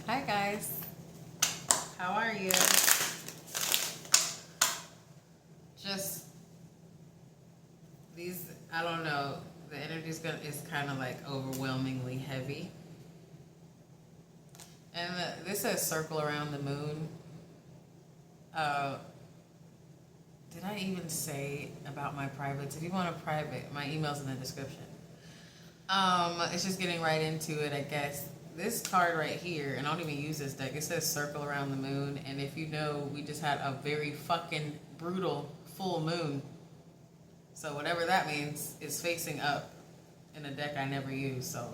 Hi guys, how are you? Just these, I don't know. The energy is kind of like overwhelmingly heavy, and this says circle around the moon. Uh, did I even say about my privates? If you want a private, my email's in the description. It's just getting right into it, I guess. This card right here, and I don't even use this deck. It says circle around the moon, and if you know, we just had a very fucking brutal full moon. So whatever that means is facing up in a deck I never use. So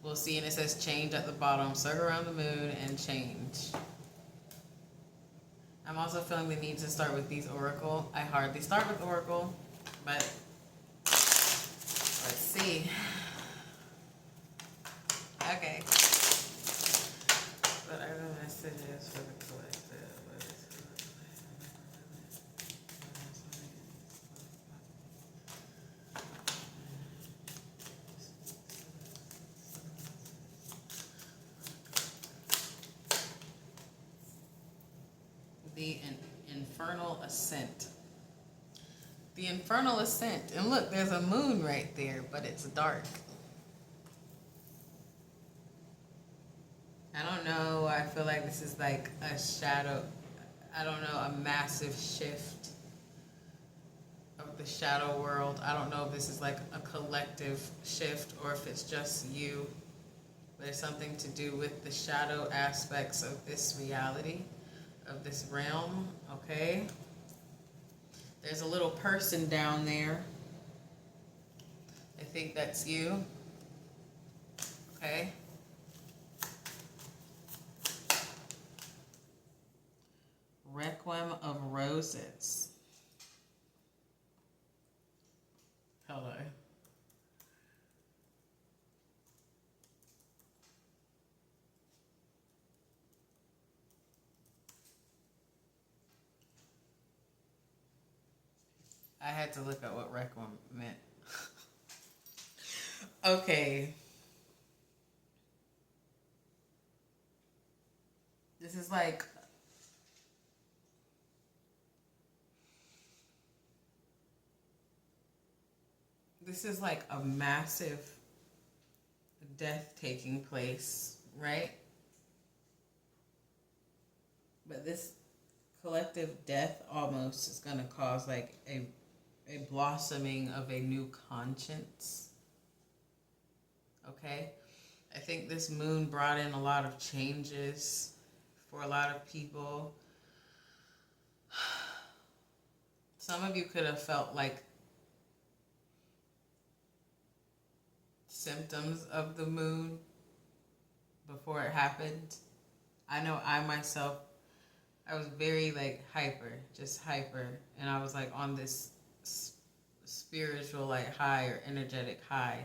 we'll see. And it says change at the bottom. Circle around the moon and change. I'm also feeling the need to start with these Oracle. I hardly start with Oracle, but let's see. Okay. What are the messages for the collective? The Infernal Ascent. The Infernal Ascent. And look, there's a moon right there, but it's dark. I don't know. I feel like this is like a shadow. I don't know, a massive shift of the shadow world. I don't know if this is like a collective shift or if it's just you. But it's something to do with the shadow aspects of this reality, of this realm, okay? There's a little person down there. I think that's you. Okay? Requiem of Roses. Hello. I had to look at what Requiem meant. Okay. This is like a massive death taking place, right? But this collective death almost is going to cause like a blossoming of a new conscience. Okay? I think this moon brought in a lot of changes for a lot of people. Some of you could have felt like symptoms of the moon before it happened. I know I myself, I was very like hyper, and I was like on this spiritual like high or energetic high.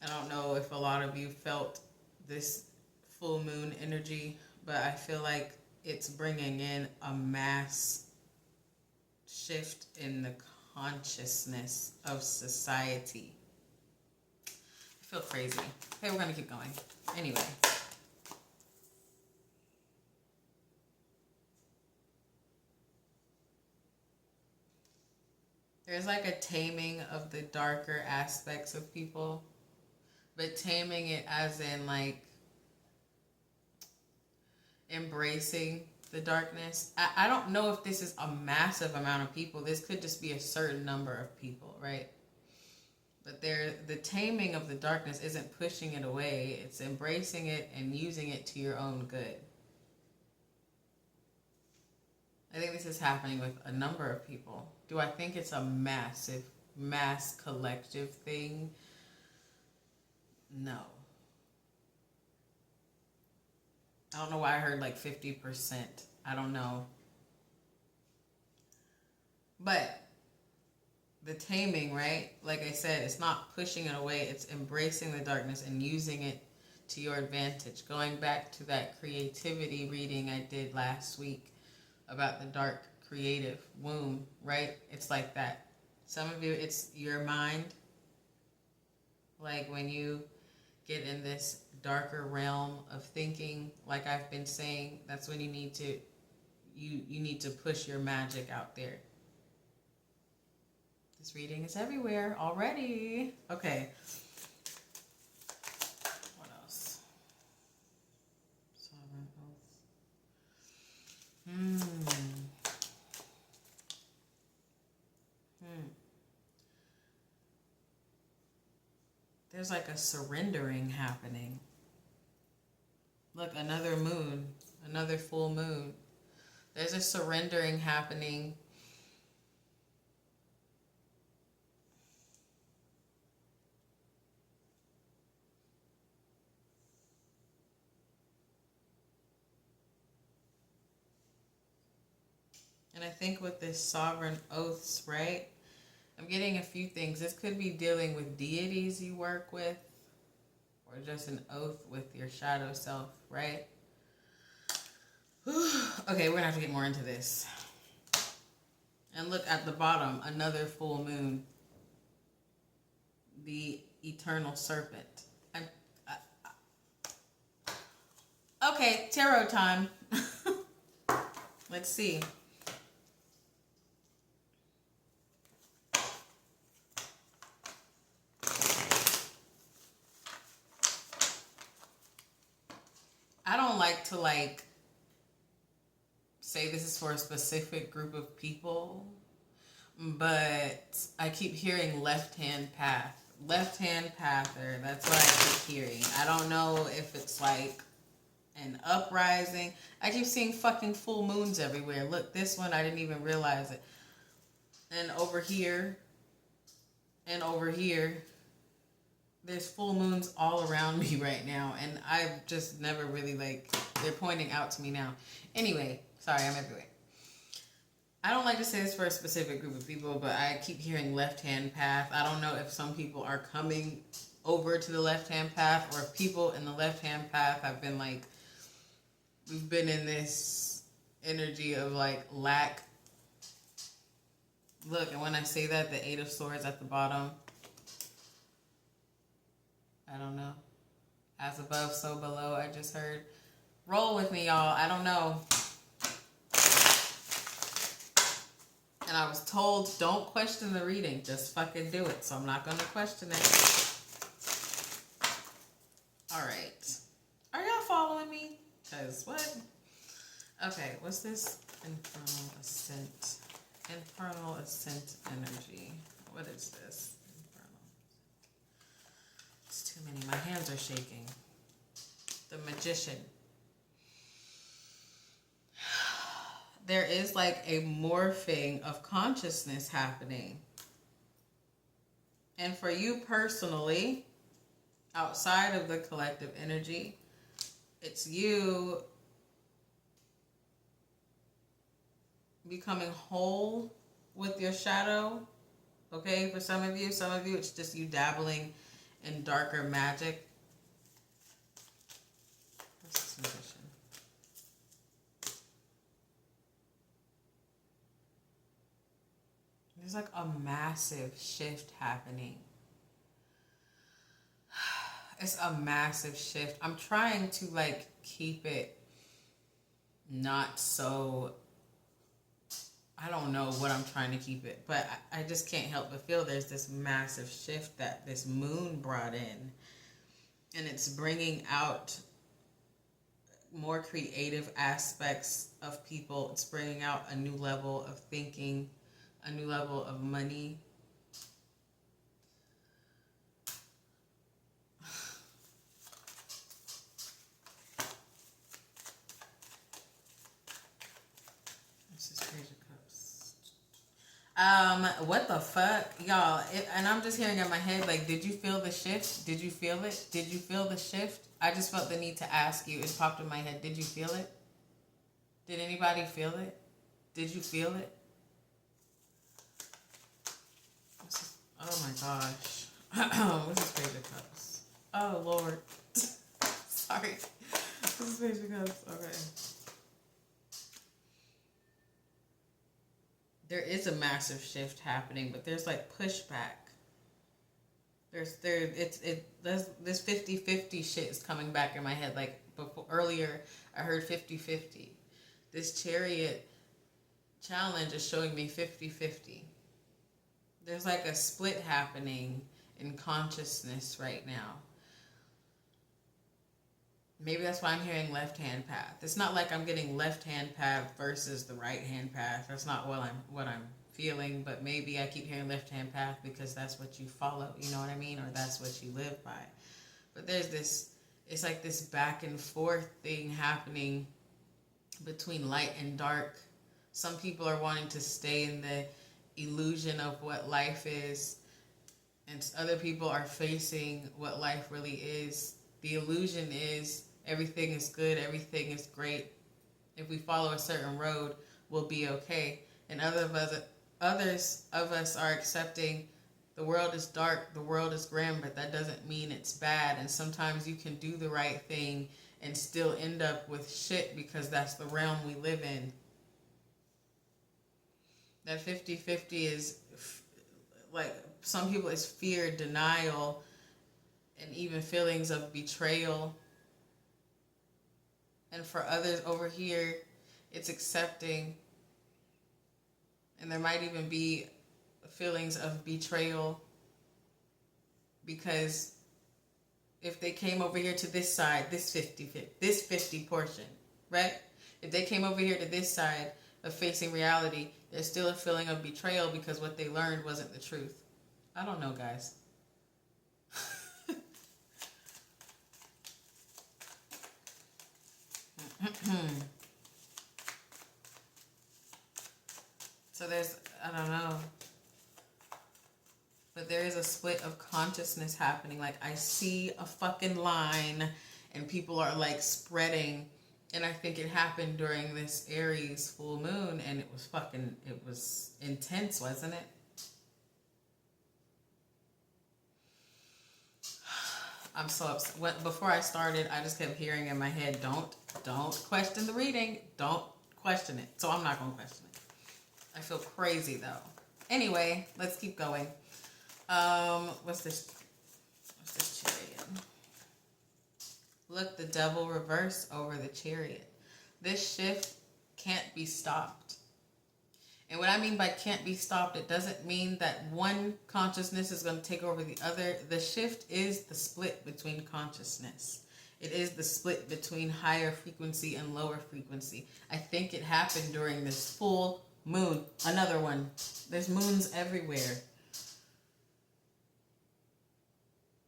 I don't know if a lot of you felt this full moon energy, but I feel like it's bringing in a mass shift in the consciousness of society. I feel crazy. Okay, we're gonna keep going. Anyway. There's like a taming of the darker aspects of people, but taming it as in like embracing the darkness. I don't know if this is a massive amount of people. This could just be a certain number of people, right? But the taming of the darkness isn't pushing it away. It's embracing it and using it to your own good. I think this is happening with a number of people. Do I think it's a mass collective thing? No. I don't know why I heard like 50%. I don't know. But the taming, right? Like I said, it's not pushing it away. It's embracing the darkness and using it to your advantage. Going back to that creativity reading I did last week about the dark creative womb, right? It's like that. Some of you, it's your mind. Like when you get in this darker realm of thinking, like I've been saying, that's when you need to push your magic out there. This reading is everywhere already. Okay. What else? Sovereign oath. There's like a surrendering happening. Look, another moon, another full moon. There's a surrendering happening. And I think with this sovereign oaths, right? I'm getting a few things. This could be dealing with deities you work with, or just an oath with your shadow self, right? Okay, we're gonna have to get more into this. And look at the bottom, another full moon. The eternal serpent. Okay, tarot time. Let's see. I don't like to say this is for a specific group of people, but I keep hearing left-hand path. Left-hand pather, that's what I keep hearing. I don't know if it's like an uprising. I keep seeing fucking full moons everywhere. Look, this one, I didn't even realize it. And over here, and over here, there's full moons all around me right now, and I've just never really they're pointing out to me now. Anyway, sorry, I'm everywhere. I don't like to say this for a specific group of people, but I keep hearing left-hand path. I don't know if some people are coming over to the left-hand path, or if people in the left-hand path have been we've been in this energy of lack. Look, and when I say that, the Eight of Swords at the bottom, I don't know. As above, so below, I just heard. Roll with me, y'all. I don't know. And I was told, don't question the reading. Just fucking do it. So I'm not going to question it. All right. Are y'all following me? Because what? Okay, what's this? Infernal Ascent. Infernal Ascent energy. What is this? It's too many. My hands are shaking. The Magician. There is a morphing of consciousness happening. And for you personally, outside of the collective energy, it's you becoming whole with your shadow. Okay, for some of you, it's just you dabbling in darker magic. What's this Magician? There's a massive shift happening. It's a massive shift. I'm trying to keep it not so, I don't know what I'm trying to keep it, but I just can't help but feel there's this massive shift that this moon brought in, and it's bringing out more creative aspects of people. It's bringing out a new level of thinking, a new level of money. What the fuck, y'all? And I'm just hearing in my head, did you feel the shift? Did you feel it? Did you feel the shift? I just felt the need to ask you. It popped in my head. Did you feel it? Did anybody feel it? Did you feel it? Oh my gosh. What's this Page of Cups? Oh Lord. Sorry. This is Page of Cups. Okay. There is a massive shift happening, but there's pushback. This 50-50 shit is coming back in my head. Like before earlier, I heard 50-50. This chariot challenge is showing me 50-50. There's like a split happening in consciousness right now. Maybe that's why I'm hearing left-hand path. It's not like I'm getting left-hand path versus the right-hand path. That's not what I'm feeling, but maybe I keep hearing left-hand path because that's what you follow, you know what I mean? Or that's what you live by. But there's this, it's like this back and forth thing happening between light and dark. Some people are wanting to stay in the illusion of what life is, and other people are facing what life really is. The illusion is everything is good, everything is great. If we follow a certain road, we'll be okay. And others of us are accepting the world is dark, the world is grim, but that doesn't mean it's bad. And sometimes you can do the right thing and still end up with shit because that's the realm we live in. That 50-50 is like, some people it's fear, denial, and even feelings of betrayal. And for others over here, it's accepting. And there might even be feelings of betrayal, because if they came over here to this side, this 50 portion, right? If they came over here to this side of facing reality, there's still a feeling of betrayal because what they learned wasn't the truth. I don't know, guys. So there's, I don't know, but there is a split of consciousness happening. Like, I see a fucking line and people are like spreading, and I think it happened during this Aries full moon, and it was intense, wasn't it? I'm so upset. Before I started, I just kept hearing in my head, don't question the reading. Don't question it. So I'm not going to question it. I feel crazy, though. Anyway, let's keep going. What's this chariot? Look, the devil reversed over the chariot. This shift can't be stopped. And what I mean by can't be stopped, it doesn't mean that one consciousness is going to take over the other. The shift is the split between consciousness. It is the split between higher frequency and lower frequency. I think it happened during this full moon. Another one. There's moons everywhere.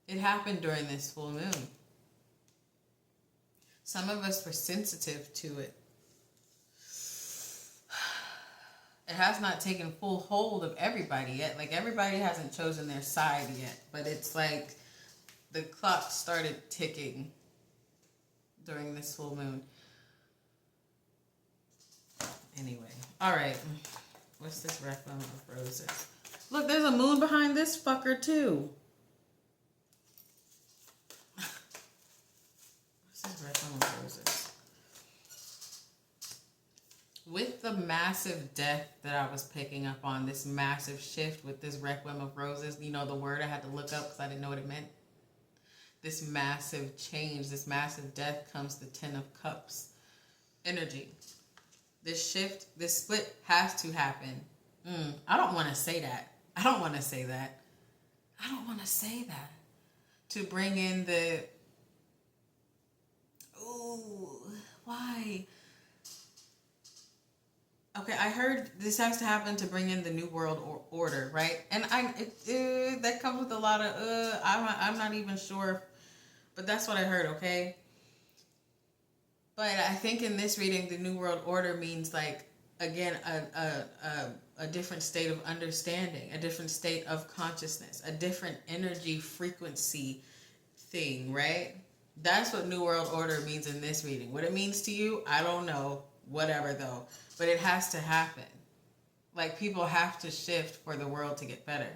It happened during this full moon. Some of us were sensitive to it. It has not taken full hold of everybody yet. Like, everybody hasn't chosen their side yet. But it's like the clock started ticking during this full moon. Anyway. Alright. What's this Requiem of Roses? Look, there's a moon behind this fucker, too. What's this Requiem of Roses? With the massive death that I was picking up on, this massive shift with this Requiem of Roses, you know, the word I had to look up because I didn't know what it meant. This massive change, this massive death comes the Ten of Cups energy. This shift, this split has to happen. I don't want to say that. I don't want to say that. I don't want to say that. To bring in the... Ooh, why? Okay, I heard this has to happen to bring in the New World Order, right? And that comes with a lot of, I'm not even sure, but that's what I heard, okay? But I think in this reading, the New World Order means, like, again, a different state of understanding, a different state of consciousness, a different energy frequency thing, right? That's what New World Order means in this reading. What it means to you, I don't know. Whatever, though. But it has to happen. Like, people have to shift for the world to get better.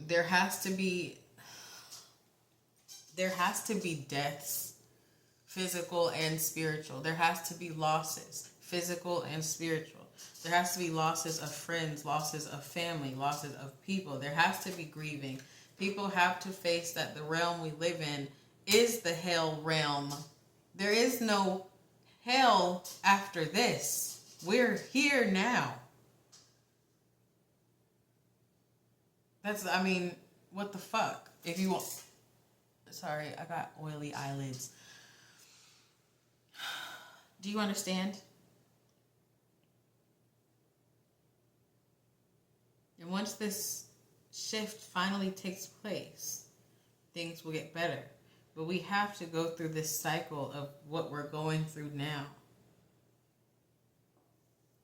There has to be deaths, physical and spiritual. There has to be losses, physical and spiritual. There has to be losses of friends, losses of family, losses of people. There has to be grieving. People have to face that the realm we live in is the hell realm. There is no hell after this. We're here now. I mean, what the fuck? If you want... Sorry, I got oily eyelids. Do you understand? And once this shift finally takes place, things will get better. But we have to go through this cycle of what we're going through now.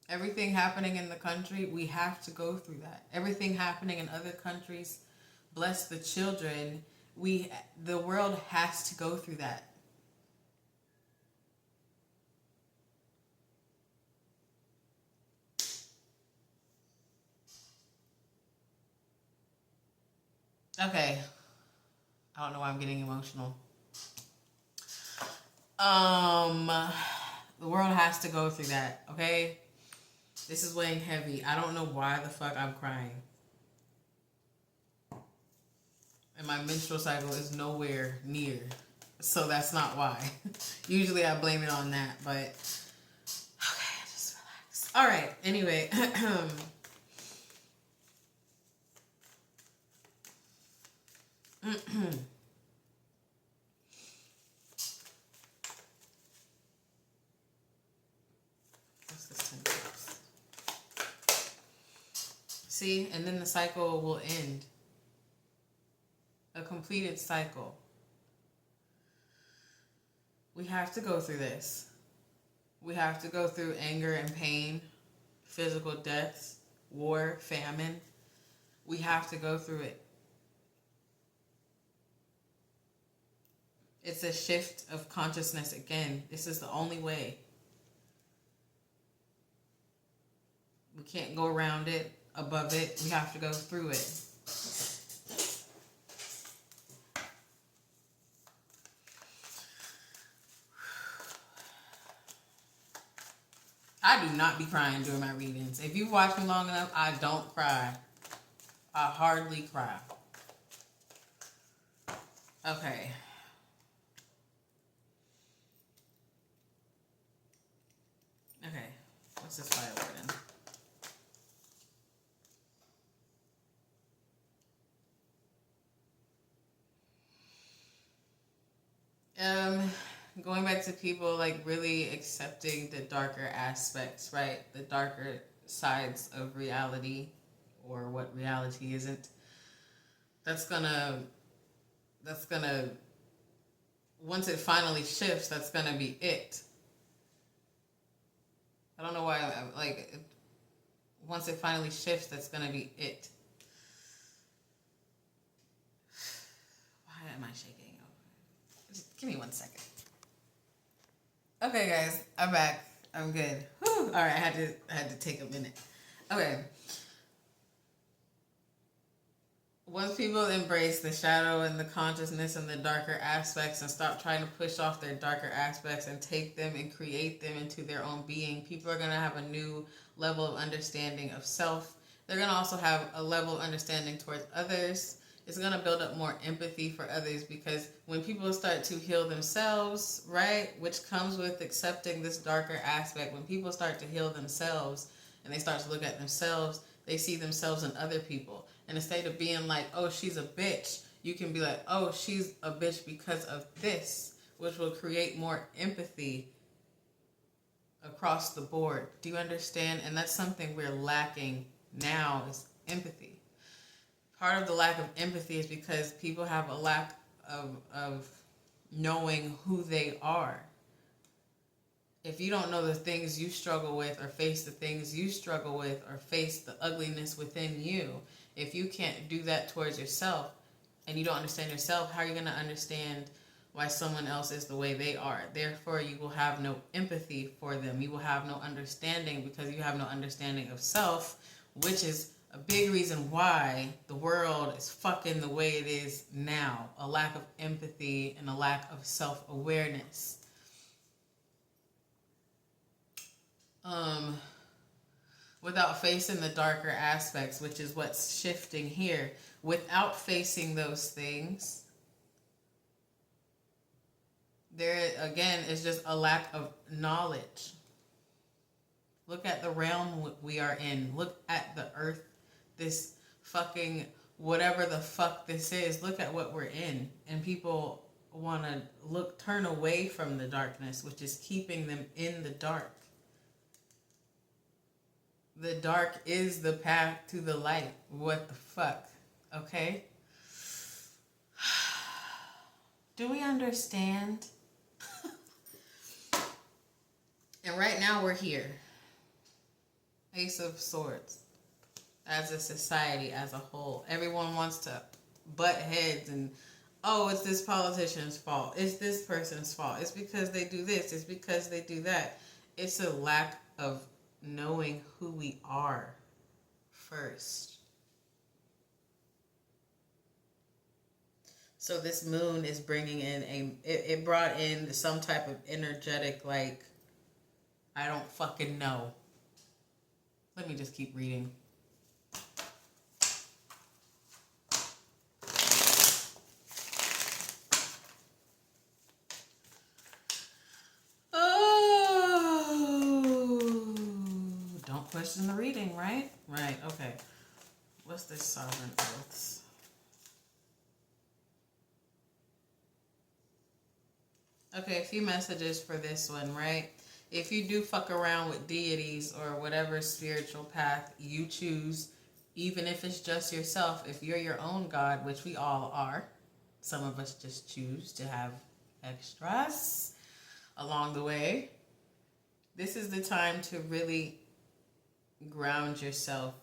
Everything happening in the country, we have to go through that. Everything happening in other countries, bless the children, the world has to go through that. Okay. I don't know why I'm getting emotional. The world has to go through that, okay? This is weighing heavy. I don't know why the fuck I'm crying. And my menstrual cycle is nowhere near. So that's not why. Usually I blame it on that, but okay, just relax. All right, anyway. What's this 10 cups? See, and then the cycle will end. A completed cycle. We have to go through this. We have to go through anger and pain, physical deaths, war, famine. We have to go through it. It's a shift of consciousness again. This is the only way. We can't go around it, above it. We have to go through it. I do not be crying during my readings. If you watch me long enough, I don't cry. I hardly cry. Okay. Okay. What's this fire word in? Going back to people like really accepting the darker aspects, right? The darker sides of reality, or what reality isn't. That's gonna, once it finally shifts, that's gonna be it. I don't know why I'm like, once it finally shifts, that's gonna be it. Why am I shaking? Just give me 1 second. Okay, guys, I'm back. I'm good. Whew. All right, I had to take a minute. Okay. Once people embrace the shadow and the consciousness and the darker aspects and stop trying to push off their darker aspects and take them and create them into their own being, people are going to have a new level of understanding of self. They're going to also have a level of understanding towards others. It's going to build up more empathy for others, because when people start to heal themselves, right, which comes with accepting this darker aspect, when people start to heal themselves and they start to look at themselves, they see themselves in other people. And instead of being like, oh, she's a bitch, you can be like, oh, she's a bitch because of this, which will create more empathy across the board. Do you understand? And that's something we're lacking now, is empathy. Part of the lack of empathy is because people have a lack of knowing who they are. If you don't know the things you struggle with, or face the things you struggle with, or face the ugliness within you, if you can't do that towards yourself and you don't understand yourself, how are you going to understand why someone else is the way they are? Therefore, you will have no empathy for them. You will have no understanding, because you have no understanding of self, which is a big reason why the world is fucking the way it is now. A lack of empathy and a lack of self-awareness. without facing the darker aspects, which is what's shifting here. Without facing those things, there again is just a lack of knowledge. Look at the realm we are in. Look at the earth, this fucking whatever the fuck this is. Look at what we're in. And people want to turn away from the darkness, which is keeping them in the dark. The dark is the path to the light. What the fuck? Okay? Do we understand? And right now we're here. Ace of Swords. As a society, as a whole. Everyone wants to butt heads and, oh, it's this politician's fault. It's this person's fault. It's because they do this. It's because they do that. It's a lack of knowing who we are first. So this moon is bringing in it brought in some type of energetic, like, I don't fucking know. Let me just keep reading. Oh, don't question the reading, right? Right, okay. What's this sovereign oaths? Okay, a few messages for this one, right? If you do fuck around with deities or whatever spiritual path you choose, even if it's just yourself, if you're your own God, which we all are, some of us just choose to have extras along the way, this is the time to really ground yourself.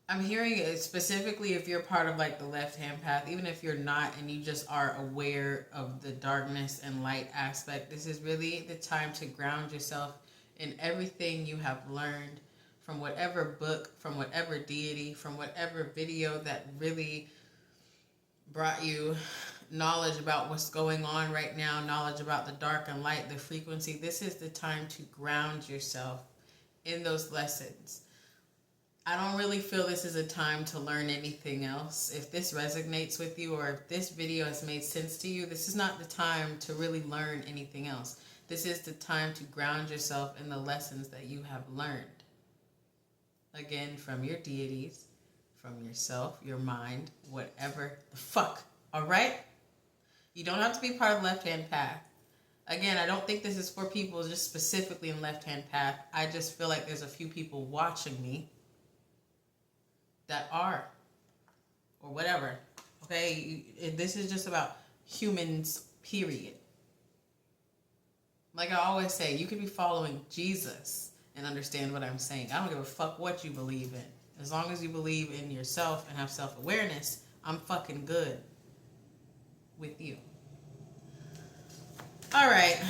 I'm hearing it specifically if you're part of like the left-hand path, even if you're not and you just are aware of the darkness and light aspect, this is really the time to ground yourself in everything you have learned from whatever book, from whatever deity, from whatever video that really brought you knowledge about what's going on right now, knowledge about the dark and light, the frequency. This is the time to ground yourself in those lessons. I don't really feel this is a time to learn anything else. If this resonates with you or if this video has made sense to you, this is not the time to really learn anything else. This is the time to ground yourself in the lessons that you have learned. Again, from your deities, from yourself, your mind, whatever the fuck. All right? You don't have to be part of the left-hand path. Again, I don't think this is for people just specifically in left-hand path. I just feel like there's a few people watching me that are, or whatever, okay? This is just about humans, period. Like I always say, you could be following Jesus and understand what I'm saying. I don't give a fuck what you believe in. As long as you believe in yourself and have self-awareness, I'm fucking good with you. All right.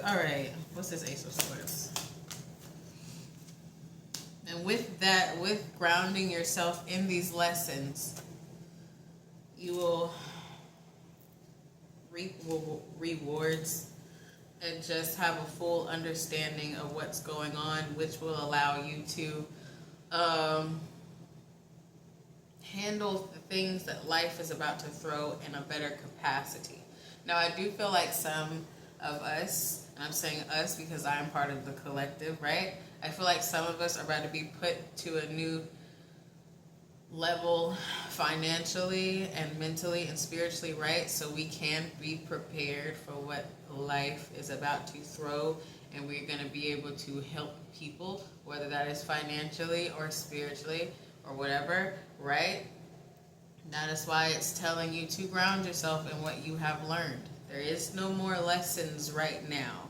All right. What's this Ace of Swords? And with that, with grounding yourself in these lessons, you will reap rewards and just have a full understanding of what's going on, which will allow you to handle the things that life is about to throw in a better capacity. Now, I do feel like some of us, and I'm saying us because I'm part of the collective, right? I feel like some of us are about to be put to a new level financially and mentally and spiritually, right? So we can be prepared for what life is about to throw, and we're going to be able to help people, whether that is financially or spiritually or whatever, right? That is why it's telling you to ground yourself in what you have learned. There is no more lessons right now.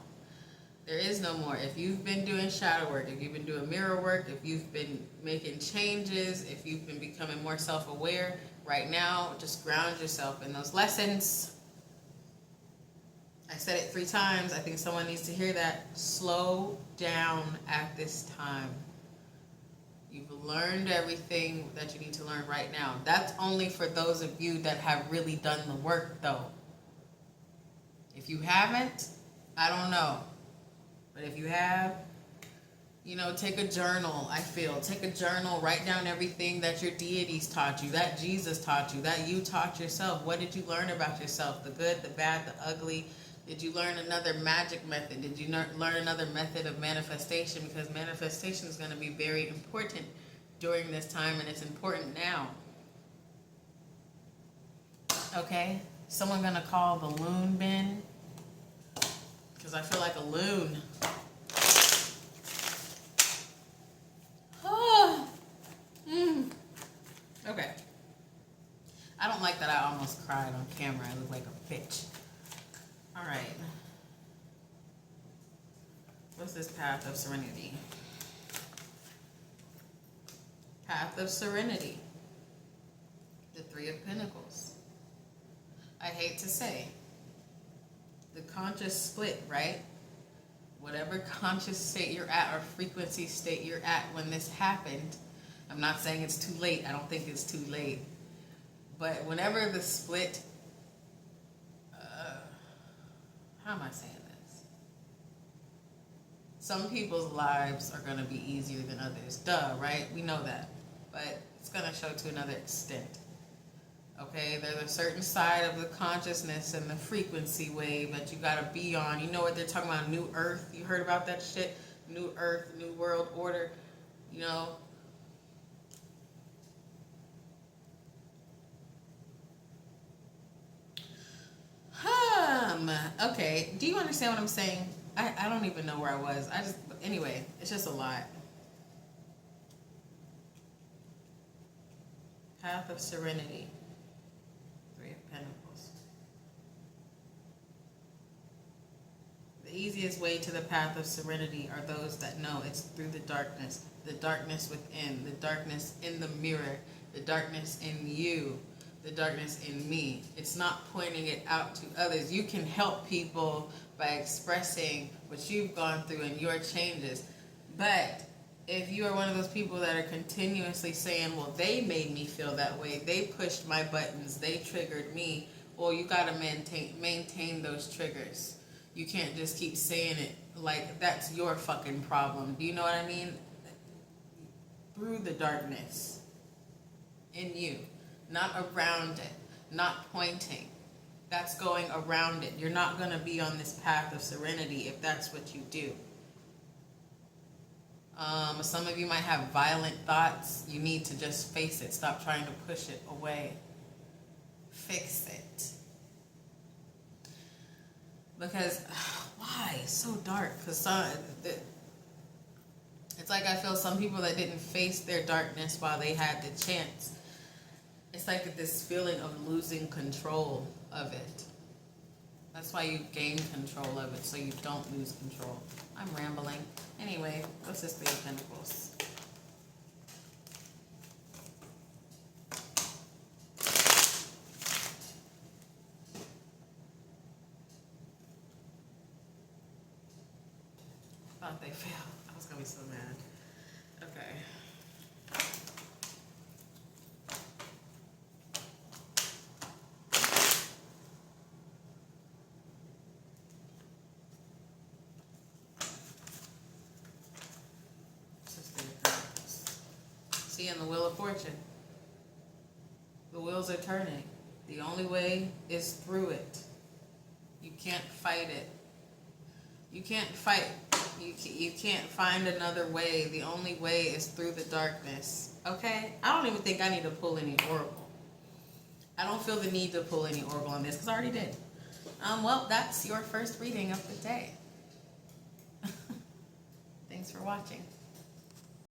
There is no more. If you've been doing shadow work, if you've been doing mirror work, if you've been making changes, if you've been becoming more self-aware, right now, just ground yourself in those lessons. I said it 3 times. I think someone needs to hear that. Slow down at this time. You've learned everything that you need to learn right now. That's only for those of you that have really done the work, though. If you haven't, I don't know. But if you have, take a journal, Take a journal, write down everything that your deities taught you, that Jesus taught you, that you taught yourself. What did you learn about yourself? The good, the bad, the ugly. Did you learn another magic method? Did you learn another method of manifestation? Because manifestation is going to be very important during this time, and it's important now. Okay? Someone going to call the loon bin? Because I feel like a loon. Okay. I don't like that I almost cried on camera. I look like a bitch. Alright. What's this path of serenity? Path of serenity. The Three of Pentacles. I hate to say, the conscious split, right? Whatever conscious state you're at or frequency state you're at when this happened, I'm not saying it's too late. I don't think it's too late. But whenever the split, how am I saying this? Some people's lives are going to be easier than others. Duh, right? We know that. But it's going to show to another extent. Okay, there's a certain side of the consciousness and the frequency wave that you gotta be on. You know what they're talking about, New Earth? You heard about that shit? New Earth, New World Order, Okay, do you understand what I'm saying? I don't even know where I was. Anyway, it's just a lot. Path of serenity. Three of Pentacles. The easiest way to the path of serenity are those that know it's through the darkness within, the darkness in the mirror, the darkness in you, the darkness in me. It's not pointing it out to others. You can help people by expressing what you've gone through and your changes. But if you are one of those people that are continuously saying, well, they made me feel that way, they pushed my buttons, they triggered me, well, you got to maintain those triggers. You can't just keep saying it like that's your fucking problem. Do you know what I mean? Through the darkness in you, not around it, not pointing. That's going around it. You're not going to be on this path of serenity if that's what you do. Some of you might have violent thoughts. You need to just face it. Stop trying to push it away. Fix it. Because, why? It's so dark. Because it's like I feel some people that didn't face their darkness while they had the chance. It's like this feeling of losing control of it. That's why you gain control of it, so you don't lose control. I'm rambling. Anyway, what's this Three of Pentacles? Thought they failed. I was gonna be so mad. Okay. See, in the Wheel of Fortune, the wheels are turning. The only way is through it. You can't fight it. You can't fight. You can't find another way. The only way is through the darkness. Okay? I don't even think I need to pull any oracle. I don't feel the need to pull any oracle on this because I already did. Well, that's your first reading of the day. Thanks for watching.